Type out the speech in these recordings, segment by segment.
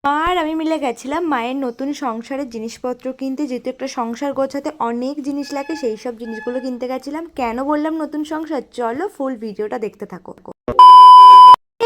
মা আর আমি মিলে গেছিলাম মায়ের নতুন সংসারের জিনিসপত্র কিনতে, যেহেতু একটা সংসার গোছাতে অনেক জিনিস লাগে, সেই সব জিনিসগুলো কিনতে গেছিলাম। কেন বললাম নতুন সংসার, চলো ফুল ভিডিওটা দেখতে থাকো।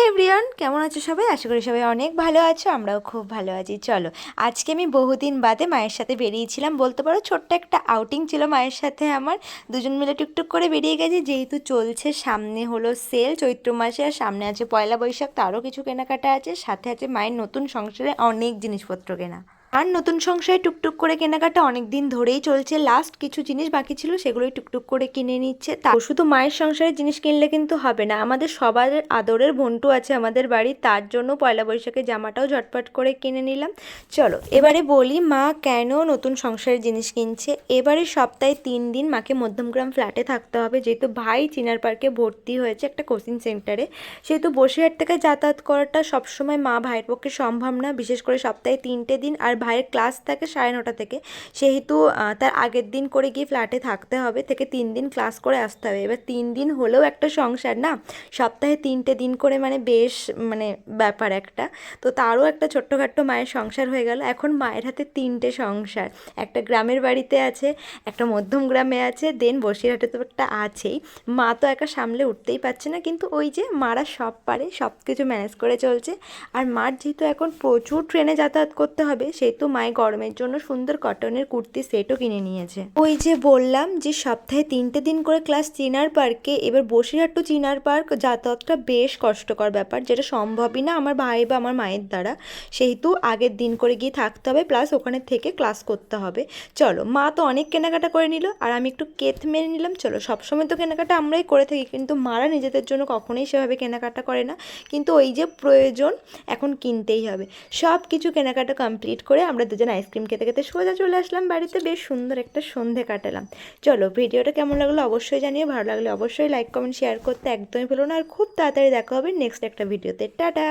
এভরিওয়ান, কেমন আছো সবাই? আশা করি সবাই অনেক ভালো আছো, আমরাও খুব ভালো আছি। চলো, আজকে আমি বহুদিন বাদে মায়ের সাথে বেরিয়েছিলাম, বলতে পারো ছোট্ট একটা আউটিং ছিল মায়ের সাথে আমার। দুজন মিলে টুকটুক করে বেরিয়ে গেছি, যেহেতু চলছে সামনে হলো সেল চৈত্র মাসে, আর সামনে আছে পয়লা বৈশাখ, তারও কিছু কেনাকাটা আছে, সাথে আছে মায়ের নতুন সংসারে অনেক জিনিসপত্র কেনা। আর নতুন সংসারে টুকটুক করে কেনাকাটা অনেক দিন ধরেই চলছে, লাস্ট কিছু জিনিস বাকি ছিল সেগুলোই টুকটুক করে কিনে নিচ্ছে। তা শুধু মায়ের সংসারের জিনিস কিনলে কিন্তু হবে না, আমাদের সবার আদরের ভন্টু আছে আমাদের বাড়ি, তার জন্য পয়লা বৈশাখের জামাটাও ঝটপট করে কিনে নিলাম। চলো এবারে বলি মা কেন নতুন সংসারের জিনিস কিনছে। এবারে সপ্তাহে 3 দিন মাকে মধ্যমগ্রাম ফ্ল্যাটে থাকতে হবে, যেহেতু ভাই চিনার পার্কে ভর্তি হয়েছে একটা কোচিং সেন্টারে। সেহেতু বসিরহাট থেকে যাতায়াত করাটা সবসময় মা ভাইয়ের পক্ষে সম্ভব না, বিশেষ করে সপ্তাহে 3টে দিন, আর ভাইয়ের ক্লাস থাকে 9:30 থেকে, সেহেতু তার আগের দিন করে গিয়ে ফ্ল্যাটে থাকতে হবে, থেকে 3 দিন ক্লাস করে আসতে হবে। এবার 3 দিন হলেও একটা সংসার না, সপ্তাহে 3টে দিন করে মানে বেশ মানে ব্যাপার একটা। তো তারও একটা ছোট্টখাট্টো মায়ের সংসার হয়ে গেল। এখন মায়ের হাতে 3টে সংসার, একটা গ্রামের বাড়িতে আছে, একটা মধ্যম গ্রামে আছে, দেন বসিরহাটে তো একটা আছেই। মা তো একা সামলে উঠতেই পারছে না, কিন্তু ওই যে মারা সব পারে, সব কিছু ম্যানেজ করে চলছে। আর মার যেহেতু এখন প্রচুর ট্রেনে যাতায়াত করতে হবে, সেহেতু মায়ের গরমের জন্য সুন্দর কটনের কুর্তি সেটও কিনে নিয়েছে। ওই যে বললাম যে সপ্তাহে 3টে দিন করে ক্লাস চিনার পার্কে, এবার বসিরহাট টু চিনার পার্ক যাতায়াতটা বেশ কষ্টকর ব্যাপার, যেটা সম্ভবই না আমার ভাই বা আমার মায়ের দ্বারা, সেহেতু আগের দিন করে গিয়ে থাকতে হবে, প্লাস ওখানে থেকে ক্লাস করতে হবে। চলো, মা তো অনেক কেনাকাটা করে নিল, আর আমি একটু কেত মেরে নিলাম। চলো, সবসময় তো কেনাকাটা আমরাই করে থাকি, কিন্তু মারা নিজেদের জন্য কখনোই সেভাবে কেনাকাটা করে না, কিন্তু ওই যে প্রয়োজন এখন কিনতেই হবে। সব কিছু কেনাকাটা কমপ্লিট করে আমরা দুজন আইসক্রিম খেতে খেতে সোজা চলে আসলাম বাড়িতে, বেশ সুন্দর একটা সন্ধে কাটালাম। চলো, ভিডিওটা কেমন লাগলো অবশ্যই জানিয়ে, ভালো লাগলে অবশ্যই লাইক কমেন্ট শেয়ার করতে একদমই ভুলো না, আর খুব তাড়াতাড়ি দেখা হবে নেক্সট একটা ভিডিওতে। টাটা।